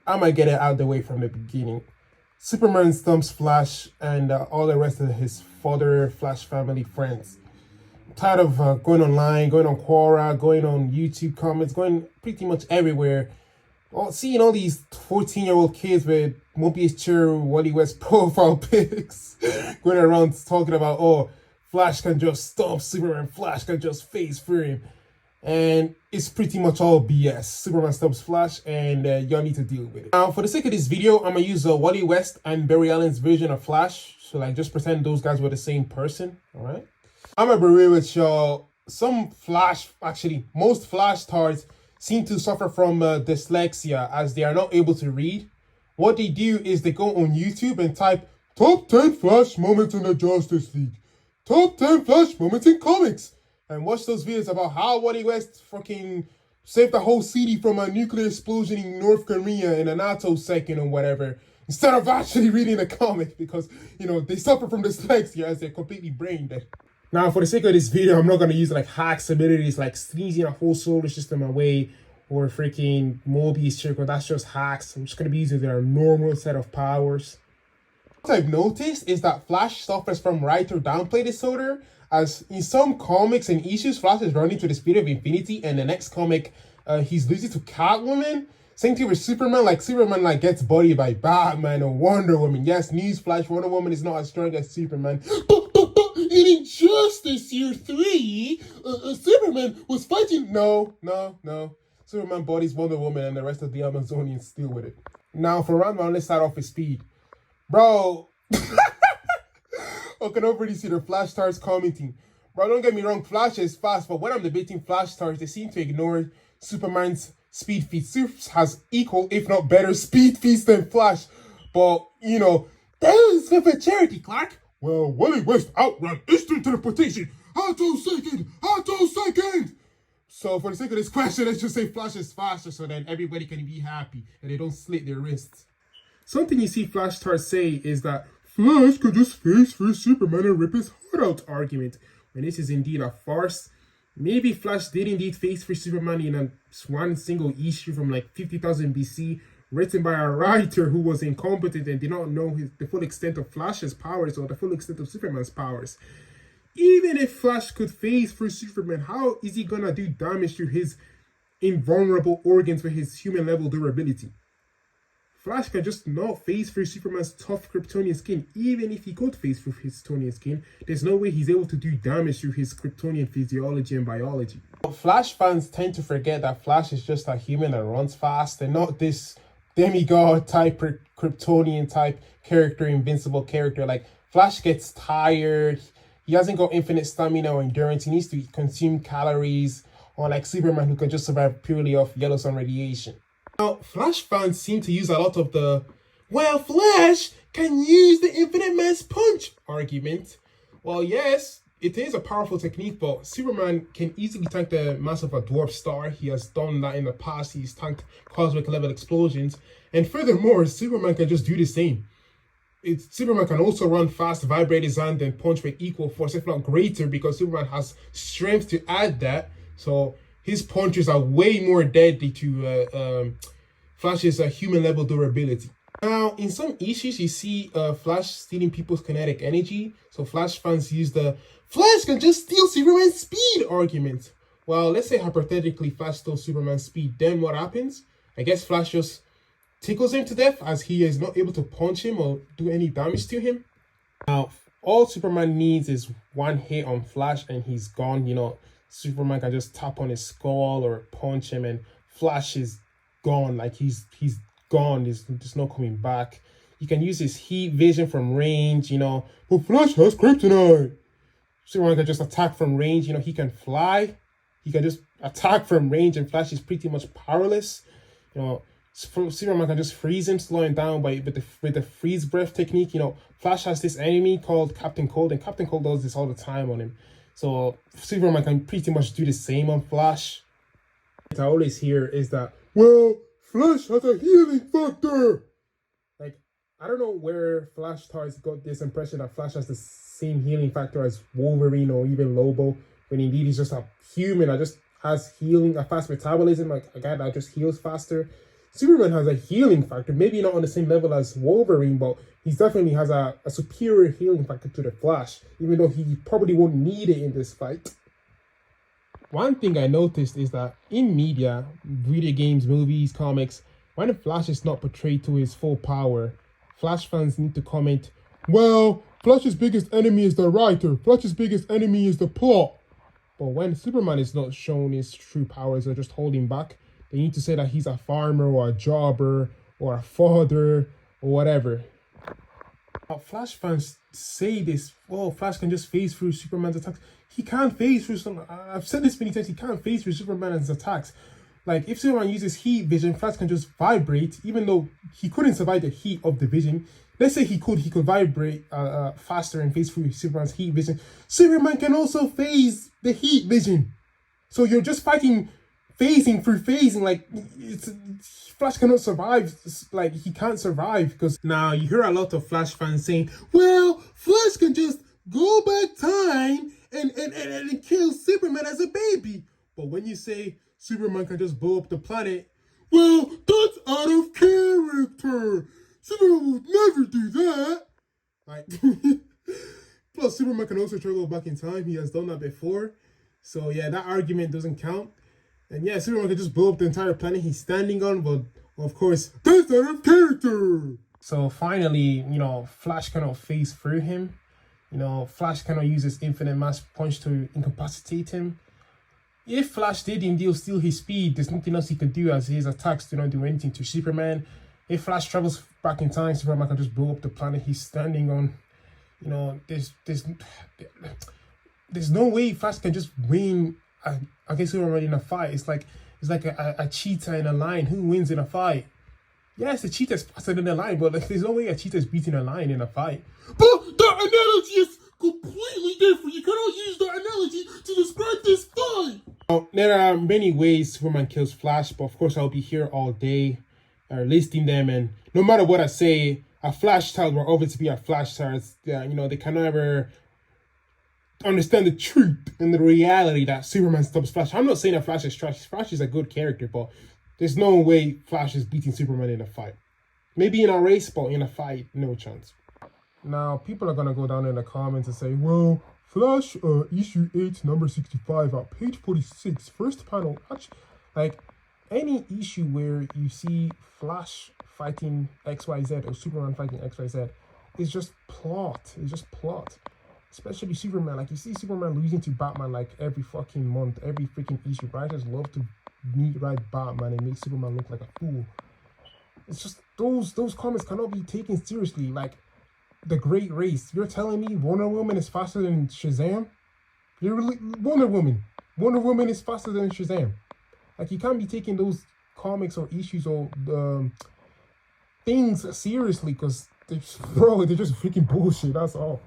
I might get it out of the way from the beginning. Superman stumps Flash and all the rest of his further Flash family friends. Tired of going online, going on Quora, going on YouTube comments, going pretty much everywhere. Seeing all these 14-year-old kids with Mobius Chair Wally West profile pics going around talking about, oh, Flash can just stomp Superman, Flash can just phase through him. And it's pretty much all BS. Superman stomps Flash, and y'all need to deal with it. Now, for the sake of this video, I'm gonna use Wally West and Barry Allen's version of Flash. So, like, just pretend those guys were the same person, all right? I'm gonna be real with y'all. Most Flash stars seem to suffer from dyslexia as they are not able to read. What they do is they go on YouTube and type top 10 Flash moments in the Justice League, top 10 Flash moments in comics, and watch those videos about how Wally West fucking saved the whole city from a nuclear explosion in North Korea in a nanosecond or whatever, instead of actually reading the comic because, you know, they suffer from dyslexia as they're completely brain dead. Now, for the sake of this video, I'm not going to use like hacks abilities like sneezing a whole solar system away or freaking Mobius circle. That's just hacks. I'm just going to be using their normal set of powers. What I've noticed is that Flash suffers from writer downplay disorder, as in some comics and issues, Flash is running to the speed of infinity, and the next comic, he's losing to Catwoman. Same thing with Superman. Like, Superman gets bodied by Batman or Wonder Woman. Yes, newsflash, Wonder Woman is not as strong as Superman. But in Injustice Year 3, Superman was fighting... No. Superman bodies Wonder Woman and the rest of the Amazonians still with it. Now, for round one, let's start off with speed. Bro, I can already see the Flash stars commenting. Bro, don't get me wrong, Flash is fast, but when I'm debating Flash stars, they seem to ignore Superman's speed feats. Supes has equal, if not better, speed feats than Flash. But, you know, that is for charity, Clark. Well, Wally West outran instant teleportation. Attosecond. So, for the sake of this question, let's just say Flash is faster so then everybody can be happy and they don't slit their wrists. Something you see Flash stars say is that Flash could just face through Superman and rip his heart out argument, when this is indeed a farce. Maybe Flash did indeed face through Superman in one single issue from like 50,000 BC, written by a writer who was incompetent and did not know the full extent of Flash's powers or the full extent of Superman's powers. Even if Flash could phase through Superman, how is he gonna do damage to his invulnerable organs with his human level durability? Flash can just not phase through Superman's tough Kryptonian skin. Even if he could phase through his Kryptonian skin, there's no way he's able to do damage through his Kryptonian physiology and biology. Flash fans tend to forget that Flash is just a human that runs fast and not this demigod type Kryptonian type character, invincible character. Like, Flash gets tired. He hasn't got infinite stamina or endurance. He needs to consume calories, unlike Superman, who can just survive purely off yellow sun radiation. Now, Flash fans seem to use a lot of the, well, Flash can use the Infinite Mass Punch argument. Well, yes, it is a powerful technique, but Superman can easily tank the mass of a dwarf star. He has done that in the past. He's tanked cosmic level explosions. And furthermore, Superman can just do the same. Superman can also run fast, vibrate his hand, and punch with equal force, if not greater, because Superman has strength to add that. So his punches are way more deadly to Flash's human level durability. Now, in some issues, you see Flash stealing people's kinetic energy. So Flash fans use the Flash can just steal Superman's speed argument. Well, let's say hypothetically Flash stole Superman's speed. Then what happens? I guess Flash just tickles him to death as he is not able to punch him or do any damage to him. Now, all Superman needs is one hit on Flash and he's gone. You know, Superman can just tap on his skull or punch him and Flash is gone. Like, he's gone. There's no coming back. He can use his heat vision from range, you know. But Flash has kryptonite. Superman can just attack from range. You know, he can fly. He can just attack from range and Flash is pretty much powerless. You know, Superman can just freeze him, slow him down with the freeze breath technique. You know, Flash has this enemy called Captain Cold, and Captain Cold does this all the time on him. So Superman can pretty much do the same on Flash. What I always hear is that, well, Flash has a healing factor. Like, I don't know where Flash stars got this impression that Flash has the same healing factor as Wolverine or even Lobo, when indeed he's just a human that just has a fast metabolism, like a guy that just heals faster. Superman has a healing factor, maybe not on the same level as Wolverine, but he definitely has a superior healing factor to the Flash, even though he probably won't need it in this fight. One thing I noticed is that in media, video games, movies, comics, when the Flash is not portrayed to his full power, Flash fans need to comment, well, Flash's biggest enemy is the writer, Flash's biggest enemy is the plot. But when Superman is not shown his true powers or just holding back, they need to say that he's a farmer or a jobber or a father or whatever. Flash fans say this, oh, Flash can just phase through Superman's attacks. He can't phase through some, I've said this many times, he can't phase through Superman's attacks. Like, if Superman uses heat vision, Flash can just vibrate, even though he couldn't survive the heat of the vision. Let's say he could vibrate faster and phase through Superman's heat vision. Superman can also phase the heat vision. So you're just fighting phasing through phasing, like, Flash cannot survive, like, he can't survive. Because now you hear a lot of Flash fans saying, well, Flash can just go back time and kill Superman as a baby. But when you say Superman can just blow up the planet, well, that's out of character. Superman would never do that. Like, plus Superman can also travel back in time. He has done that before. So yeah, that argument doesn't count. And yeah, Superman can just blow up the entire planet he's standing on, but of course, that's out of character. So finally, you know, Flash cannot phase through him. You know, Flash cannot use his infinite mass punch to incapacitate him. If Flash did indeed steal his speed, there's nothing else he could do, as his attacks do not do anything to Superman. If Flash travels back in time, Superman can just blow up the planet he's standing on. You know, there's no way Flash can just win against Superman in a fight. It's like a cheetah in a lion. Who wins in a fight? Yes, the cheetah is faster than the lion, but like, there's no way a cheetah is beating a lion in a fight. But that analogy is completely different. You cannot use that analogy to describe this fight. Now, there are many ways Superman kills Flash, but of course I'll be here all day listing them, and no matter what I say, a Flash child will always be a Flash child. You know, they can never understand the truth and the reality that Superman stops Flash. I'm not saying that Flash is trash. Flash is a good character, but there's no way Flash is beating Superman in a fight. Maybe in a race, but in a fight, no chance. Now, people are going to go down in the comments and say, well, Flash issue 8, number 65 at page 46, first panel. Actually, like, any issue where you see Flash fighting XYZ or Superman fighting XYZ is just plot. It's just plot. Especially Superman. Like, you see Superman losing to Batman like every fucking month, every freaking issue. Writers love to write Batman and make Superman look like a fool. It's just those comments cannot be taken seriously. Like, the Great Race. You're telling me Wonder Woman is faster than Shazam? Wonder Woman is faster than Shazam. Like, you can't be taking those comics or issues or things seriously, because they're just freaking bullshit. That's all.